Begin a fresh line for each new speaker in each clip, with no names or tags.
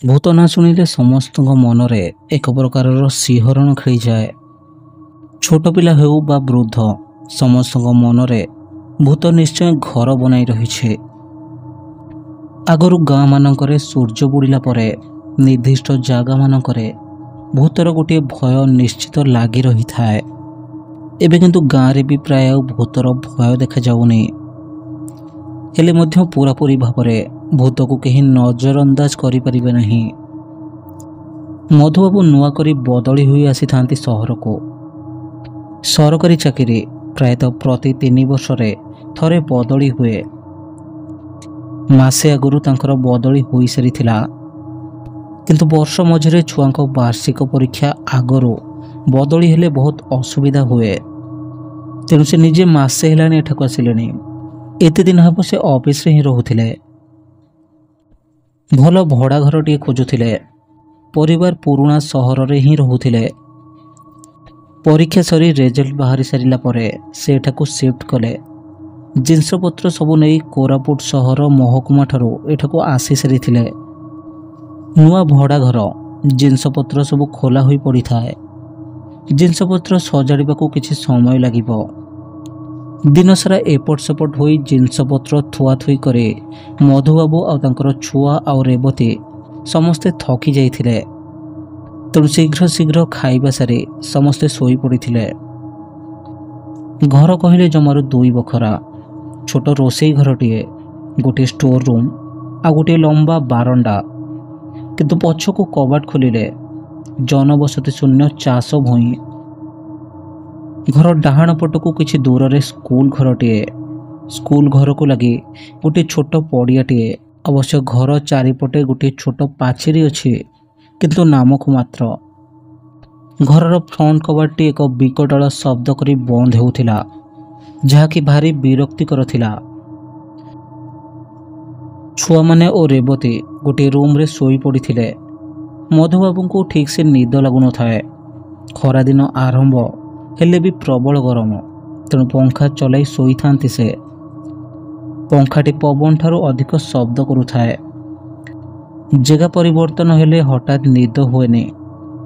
भूत ना शुणिले समस्त मनरे एक प्रकार शिहरण खेली जाए। छोट पिला हेउ बा वृद्ध समस्त मनरे भूत निश्चय घर बनाई रही। आगरू गाँ मानकरे सूर्य बुड़िला परे निर्दिष्ट जागा मानकरे भूतर गोटे भय निश्चित लगी रही थाए। एबे किंतु गाँ रे भी प्राय भूतर भय देखा जाउनी। हेले मध्य पूरापूरी भावरे भूत को कहीं नजरअंदाज करि परिबे नहीं। मधुबाबू नुआ करी बदली हुई आसी थांती सहर को। सरकारी चाकरी प्रायतः प्रति 3 वर्षरे थरे बदली हुए। मासे आगुरु तांकर बदली होई सारिथिला, किंतु वर्ष मझिरे छुआंक वार्षिक परीक्षा आगरो बदली हेले बहुत असुविधा हुए। तेणु से निजे मासे हेलानी एठाକୁ आसिलेनी। एते दिन हब से ऑफिस रे ही रहुथिले। भल भड़ा घर टिए खोजुथिले। परिवार पुराणा सहर रे ही रहुथिले। परीक्षा सरी रिजल्ट बाहरी सारिला परे से एठाକୁ शिफ्ट कले। जिनसपत्र सबु नहीं कोरापुट सहर महकुमा ठारू एठाକୁ आसी सारिथिले। नुआ भड़ा घर जिनसपत्र सबु खोला होई पड़ी थाए। जिनसपत्र सजाड़िबाकू किछि समय लागिबो। दिन सारा एपट सेपट होई जिनसपत्र थुआ थुई करे मधुबाबू आ तांकर छुआ आ रेवती समस्ते थकी जाइथिले। तेणु शीघ्र शीघ्र खाइबा सारी समस्ते सोई पड़िथिले। घर कहले जमारू 2 बखरा। छोट रोसई घरटीए, गोटे स्टोर रूम आ गोटे लंबा बारंडा। किंतु पछकू कबाट खोलिले जनबसति शून्य चाष भूई। घर डाहाण पटकू किछि दूर रे स्कूल घरटीए। स्कूल घर को लगी गोटे छोट पड़ियाटीए। अवश्य घर चारिपटे गोटे छोट पाचेरी अछि, किंतु नामक मात्र। घरर फ्रंट कबाटी एक विकटाल शब्द करी बंद हेउथिला, जहाँकि भारी विरक्तिकर थिला। छुआ माने ओ रेवती गोटे रूम रे सोई पड़िथिले। मधुबाबू को ठीक से निद लागु न थाए। खरा दिन आरंभ हेले भी प्रबल गरम। तेणु पंखा चलाई सोई थांती से। पंखाटी पवन ठारू अधिक शब्द करुथाए। जगह परिवर्तन हेले हठात निद हुएनी।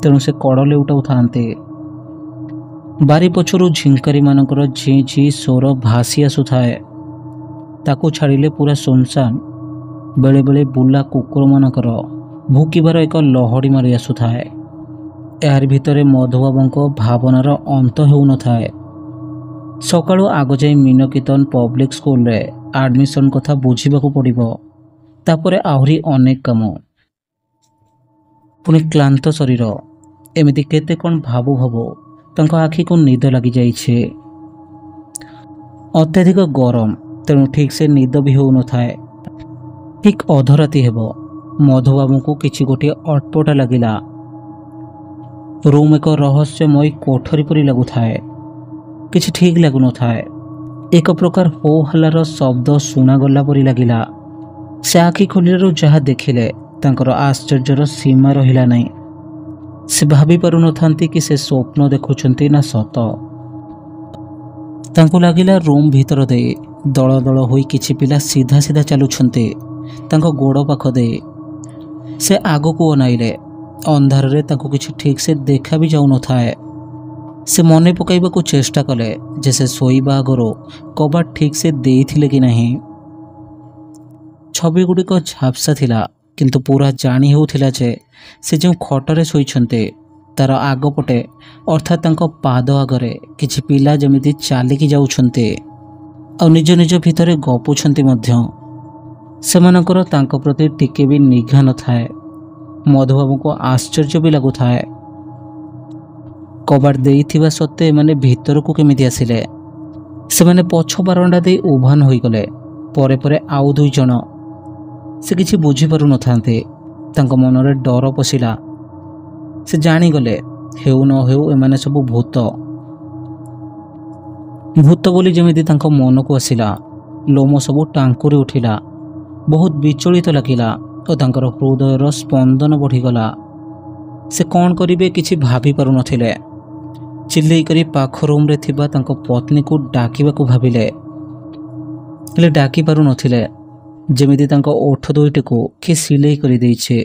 तेणु से कड़ले उठाउ थांते। बारी पछरू झिंकारी मानकर झी झी स्वर भासी आसुथाए। ताकू छाड़िले पूरा सुनसान। बेले बेले बुला कुकुर मानकर भूकिबार एक लहड़ी मारी आसुथाए। यार भितरे मधुबाबूंको भावनार अंत हेउ न थाए। सकाळु आग जाई मीनकीर्तन पब्लिक स्कूल रे एडमिशन कथा बुझीबाकू पड़िबो। तापरे आहुरी अनेक काम। पुणी क्लांत शरीर। एमिति केते कोन भाबु भाबु तांको आखि को निद लगी जाइछे। अत्यधिक गरम, तेणु ठीक से निद भी हेउ न थाए। ठीक अधराती हेबो मधुबाबू को किछि गोटे अटपटा लागिला। रूम एक रहस्यमय कोठरी परी लगुथाए। किछि ठीक लागु न थाए। एक प्रकार हो हल्लार शब्द शुणा गला परी लागिला। से आखि खोलिलारू जहा देखिले तांकर आश्चर्यर सीमा रहिला नहीं। से भाभी पारु न थांती कि से स्वप्न देखुछंती ना सत। तांको लागिला रूम भीतर दे दल दल होई किछि पिला सीधा सीधा चलुछंती तांको गोड़ पाख दे। से आगो को अनाइले। अंधार रे तांको किछि ठीक से देखा भी जाउ न थाए। से मने पकाइबाकू चेष्टा कले जे से सोईबा आगरो कबाट ठीक से देइथिले कि नहीं। छवि गुड़िक झापसा थिला, किंतु पूरा जानी हेउथिला जे से जो खटरे सोईछंते तार आगपटे अर्थात तांको पाद आगरे किछि पिला जमिति चालिकी जाउछंते आ निज निज भितरे गपुछंती मध्य। सेमानकर तांको प्रति टिके भी निघा न थाए। मधुबाबू को आश्चर्य भी लगुथाए। कबाट देइथिबा सत्ते माने भीतर को केमिति आसिले। से माने पछ बारंडा दे उभान होई गले। परे परे आउ 2 जण। से किछि बुझी पारु न थांते। तांको मनरे डर पशिला। से जानी गले हेउ न हेउ एमाने सब भूत। भूत बोली जेमिति तांको मन को आसिला। लोम सब टांकुरी उठिला। बहुत विचलित लागिला और तांकर हृदयर स्पंदन बढ़ीगला। से कौन करिवे किछि भाभी पारु नथिले। चिल्लै करी पाख रूम रे थिबा तांको पत्नी को डाकिबाकू भाबिले। हेले डाकी पारु नथिले। जेमिति तांको ओठ दुईटी को कि सिलाई करि दैछे।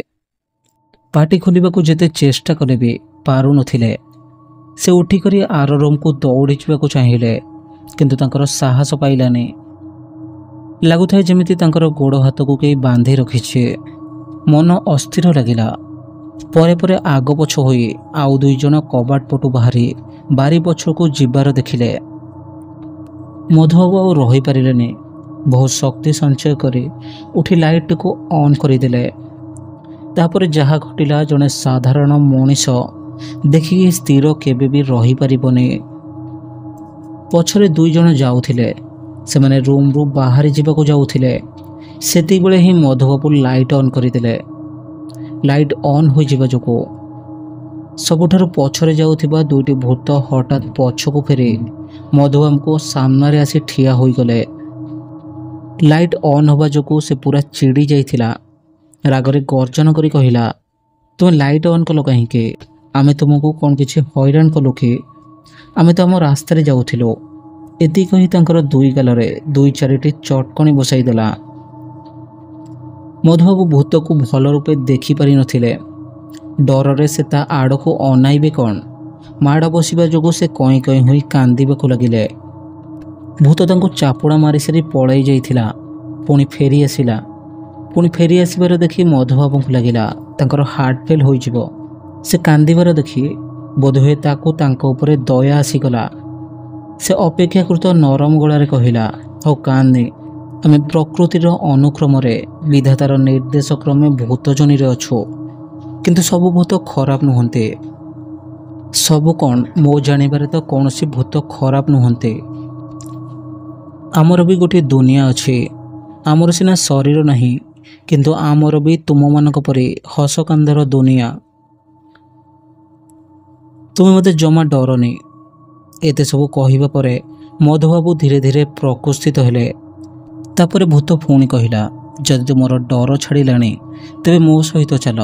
ପାଟି ଖୋଲିବାକୁ ଯେତେ ଚେଷ୍ଟା କଲେ ବି ପାରୁନଥିଲେ। ସେ ଉଠିକରି ଆର ରୁମ୍କୁ ଦୌଡ଼ି ଯିବାକୁ ଚାହିଁଲେ, କିନ୍ତୁ ତାଙ୍କର ସାହସ ପାଇଲାନି। ଲାଗୁଥାଏ ଯେମିତି ତାଙ୍କର ଗୋଡ଼ ହାତକୁ କେହି ବାନ୍ଧି ରଖିଛି। ମନ ଅସ୍ଥିର ଲାଗିଲା। ପରେ ପରେ ଆଗ ପଛ ହୋଇ ଆଉ 2 ଜଣ କବାଟ ପଟୁ ବାହାରି ବାରି ପଛକୁ ଯିବାର ଦେଖିଲେ। ମଧୁବାବୁ ଆଉ ରହିପାରିଲେନି। ବହୁତ ଶକ୍ତି ସଞ୍ଚୟ କରି ଉଠି ଲାଇଟ୍ଟିକୁ ଅନ୍ କରିଦେଲେ। ତାପରେ ଯାହା ଘଟିଲା ଜଣେ ସାଧାରଣ ମଣିଷ ଦେଖିକି ସ୍ଥିର କେବେ ବି ରହିପାରିବନି। ପଛରେ 2 ଜଣ ଯାଉଥିଲେ। ସେମାନେ ରୁମ୍ରୁ ବାହାରି ଯିବାକୁ ଯାଉଥିଲେ। ସେତିକିବେଳେ ହିଁ ମଧୁବାବୁ ଲାଇଟ୍ ଅନ୍ କରିଦେଲେ। ଲାଇଟ୍ ଅନ୍ ହୋଇଯିବା ଯୋଗୁଁ ସବୁଠାରୁ ପଛରେ ଯାଉଥିବା 2ଟି ଭୂତ ହଠାତ୍ ପଛକୁ ଫେରି ମଧୁବାବୁଙ୍କ ସାମ୍ନାରେ ଆସି ଠିଆ ହୋଇଗଲେ। ଲାଇଟ୍ ଅନ୍ ହେବା ଯୋଗୁଁ ସେ ପୁରା ଚିଡ଼ି ଯାଇଥିଲା। ରାଗରେ ଗର୍ଜନ କରି କହିଲା, ତୁମେ ଲାଇଟ୍ ଅନ୍ କଲ କାହିଁକି? ଆମେ ତୁମକୁ କ'ଣ କିଛି ହଇରାଣ କଲୁ କି? ଆମେ ତ ଆମ ରାସ୍ତାରେ ଯାଉଥିଲୁ। ଏତିକି କହି ତାଙ୍କର 2 ଗାଲରେ 2-4ଟି ଚଟକଣି ବସାଇଦେଲା। ମଧୁବାବୁ ଭୂତକୁ ଭଲ ରୂପେ ଦେଖିପାରିନଥିଲେ। ଡରରେ ସେ ତା ଆଡ଼କୁ ଅନାଇବେ କ'ଣ? ମାଡ଼ ବସିବା ଯୋଗୁଁ ସେ କଇଁ କଇଁ ହୋଇ କାନ୍ଦିବାକୁ ଲାଗିଲେ। ଭୂତ ତାଙ୍କୁ ଚାପୁଡ଼ା ମାରି ସାରି ପଳାଇ ଯାଇଥିଲା। ପୁଣି ଫେରି ଆସିଲା। ପୁଣି ଫେରି ଆସିବାର ଦେଖି ମଧୁବାବୁଙ୍କୁ ଲାଗିଲା ତାଙ୍କର ହାର୍ଟ ଫେଲ୍ ହୋଇଯିବ। ସେ କାନ୍ଦିବାର ଦେଖି ବୋଧହୁଏ ତାକୁ ତାଙ୍କ ଉପରେ ଦୟା ଆସିଗଲା। ସେ ଅପେକ୍ଷାକୃତ ନରମ ଗଳାରେ କହିଲା, ହଉ କାନ୍ଦନି। ଆମେ ପ୍ରକୃତିର ଅନୁକ୍ରମରେ ବିଧାତାର ନିର୍ଦ୍ଦେଶ କ୍ରମେ ଭୂତ ଜନିରେ ଅଛୁ। କିନ୍ତୁ ସବୁ ଭୂତ ଖରାପ ନୁହନ୍ତି। ସବୁ କ'ଣ ମୋ ଜାଣିବାରେ ତ କୌଣସି ଭୂତ ଖରାପ ନୁହନ୍ତି। ଆମର ବି ଗୋଟିଏ ଦୁନିଆ ଅଛି। ଆମର ସିନା ଶରୀର ନାହିଁ, କିନ୍ତୁ ଆମର ବି ତୁମମାନଙ୍କ ପରି ହସ କାନ୍ଦର ଦୁନିଆ। ତୁମେ ମୋତେ ଜମା ଡରନି। ଏତେ ସବୁ କହିବା ପରେ ମଧୁବାବୁ ଧୀରେ ଧୀରେ ପ୍ରକୃତିସ୍ଥ ହେଲେ। ତାପରେ ଭୂତ ପୁଣି କହିଲା, ଯଦି ତୁମର ଡର ଛାଡ଼ିଲାଣି ତେବେ ମୋ ସହିତ ଚାଲ।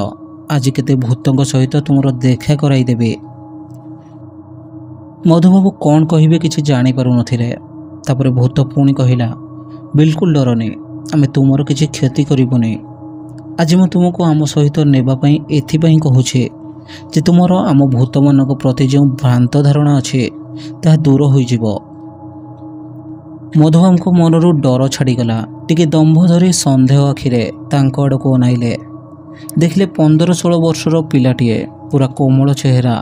ଆଜି କେତେ ଭୂତଙ୍କ ସହିତ ତୁମର ଦେଖା କରାଇଦେବି। ମଧୁବାବୁ କ'ଣ କହିବେ କିଛି ଜାଣିପାରୁନଥିଲେ। ତାପରେ ଭୂତ ପୁଣି କହିଲା, ବିଲକୁଲ ଡରନି। ଆମେ ତୁମର କିଛି କ୍ଷତି କରିବୁନି। ଆଜି ମୁଁ ତୁମକୁ ଆମ ସହିତ ନେବା ପାଇଁ ଏଥିପାଇଁ କହୁଛି ଯେ ତୁମର ଆମ ଭୂତମାନଙ୍କ ପ୍ରତି ଯେଉଁ ଭ୍ରାନ୍ତ ଧାରଣା ଅଛି ତାହା ଦୂର ହୋଇଯିବ। ମଧୁବାବୁଙ୍କ ମନରୁ ଡର ଛାଡ଼ିଗଲା। ଟିକେ ଦମ୍ଭ ଧରି ସନ୍ଦେହ ଆଖିରେ ତାଙ୍କ ଆଡ଼କୁ ଅନାଇଲେ। ଦେଖିଲେ 15-16 ବର୍ଷର ପିଲାଟିଏ, ପୁରା କୋମଳ ଚେହେରା।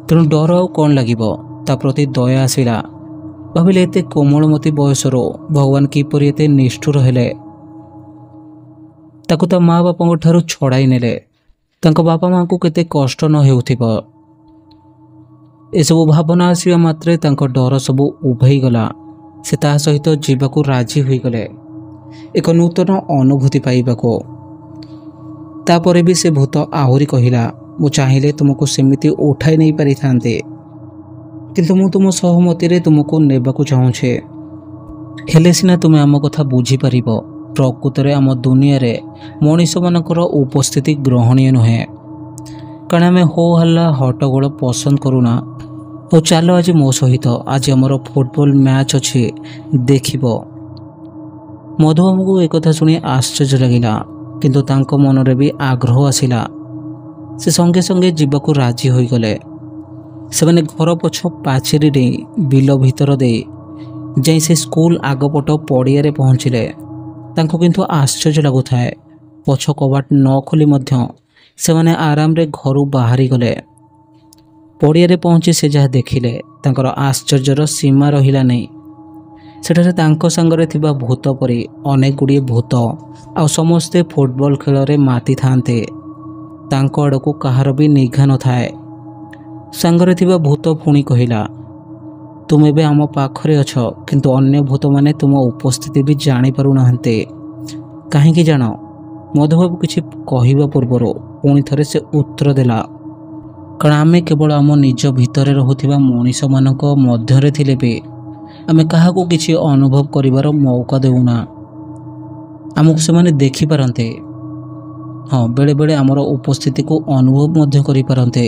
ତେଣୁ ଡର ଆଉ କ'ଣ ଲାଗିବ? ତା ପ୍ରତି ଦୟା ଆସିଲା। ଭାବିଲେ ଏତେ କୋମଳମତି ବୟସରୁ ଭଗବାନ କିପରି ଏତେ ନିଷ୍ଠୁର ହେଲେ। ତାକୁ ତା ମା ବାପାଙ୍କ ଠାରୁ ଛଡ଼ାଇ ନେଲେ। ତାଙ୍କ ବାପା ମାଆଙ୍କୁ କେତେ କଷ୍ଟ ନ ହେଉଥିବ। ଏସବୁ ଭାବନା ଆସିବା ମାତ୍ରେ ତାଙ୍କ ଡର ସବୁ ଉଭେଇଗଲା। ସେ ତା ସହିତ ଯିବାକୁ ରାଜି ହୋଇଗଲେ, ଏକ ନୂତନ ଅନୁଭୂତି ପାଇବାକୁ। ତାପରେ ବି ସେ ଭୂତ ଆହୁରି କହିଲା, ମୁଁ ଚାହିଁଲେ ତୁମକୁ ସେମିତି ଉଠାଇ ନେଇ ପାରିଥାନ୍ତି, କିନ୍ତୁ ମୁଁ ତୁମ ସହମତିରେ ତୁମକୁ ନେବାକୁ ଚାହୁଁଛି। ହେଲେ ସିନା ତୁମେ ଆମ କଥା ବୁଝିପାରିବ। ପ୍ରକୃତରେ ଆମ ଦୁନିଆରେ ମଣିଷମାନଙ୍କର ଉପସ୍ଥିତି ଗ୍ରହଣୀୟ ନୁହେଁ, କାରଣ ଆମେ ହୋ ହଲ୍ଲା ହଟ୍ଟଗୋଳ ପସନ୍ଦ କରୁନା। ହଉ ଚାଲ ଆଜି ମୋ ସହିତ। ଆଜି ଆମର ଫୁଟବଲ ମ୍ୟାଚ୍ ଅଛି, ଦେଖିବ। ମଧୁବାବୁଙ୍କୁ ଏକଥା ଶୁଣି ଆଶ୍ଚର୍ଯ୍ୟ ଲାଗିଲା, କିନ୍ତୁ ତାଙ୍କ ମନରେ ବି ଆଗ୍ରହ ଆସିଲା। ସେ ସଙ୍ଗେ ସଙ୍ଗେ ଯିବାକୁ ରାଜି ହୋଇଗଲେ। ସେମାନେ ଘର ପଛ ପାଚେରୀ ଡେଇଁ ବିଲ ଭିତର ଦେଇ ଯାଇ ସେ ସ୍କୁଲ ଆଗପଟ ପଡ଼ିଆରେ ପହଞ୍ଚିଲେ। ତାଙ୍କୁ କିନ୍ତୁ ଆଶ୍ଚର୍ଯ୍ୟ ଲାଗୁଥାଏ, ପଛ କବାଟ ନ ଖୋଲି ମଧ୍ୟ ସେମାନେ ଆରାମରେ ଘରୁ ବାହାରିଗଲେ। ପଡ଼ିଆରେ ପହଞ୍ଚି ସେ ଯାହା ଦେଖିଲେ ତାଙ୍କର ଆଶ୍ଚର୍ଯ୍ୟର ସୀମା ରହିଲା ନାହିଁ। ସେଠାରେ ତାଙ୍କ ସାଙ୍ଗରେ ଥିବା ଭୂତ ପରି ଅନେକ ଗୁଡ଼ିଏ ଭୂତ, ଆଉ ସମସ୍ତେ ଫୁଟବଲ ଖେଳରେ ମାତିଥାନ୍ତି। ତାଙ୍କ ଆଡ଼କୁ କାହାର ବି ନିଘା ନଥାଏ। ସାଙ୍ଗରେ ଥିବା ଭୂତ ପୁଣି କହିଲା, ତୁମେ ଏବେ ଆମ ପାଖରେ ଅଛ, କିନ୍ତୁ ଅନ୍ୟ ଭୂତମାନେ ତୁମ ଉପସ୍ଥିତି ବି ଜାଣିପାରୁନାହାନ୍ତି। କାହିଁକି ଜାଣ? ମଧୁବାବୁ କିଛି କହିବା ପୂର୍ବରୁ ପୁଣି ଥରେ ସେ ଉତ୍ତର ଦେଲା, କାରଣ ଆମେ କେବଳ ଆମ ନିଜ ଭିତରେ ରହୁଥିବା ମଣିଷମାନଙ୍କ ମଧ୍ୟରେ ଥିଲେ ବି ଆମେ କାହାକୁ କିଛି ଅନୁଭବ କରିବାର ମୌକା ଦେଉନା। ଆମକୁ ସେମାନେ ଦେଖିପାରନ୍ତି, ହଁ ବେଳେବେଳେ ଆମର ଉପସ୍ଥିତିକୁ ଅନୁଭବ ମଧ୍ୟ କରିପାରନ୍ତି।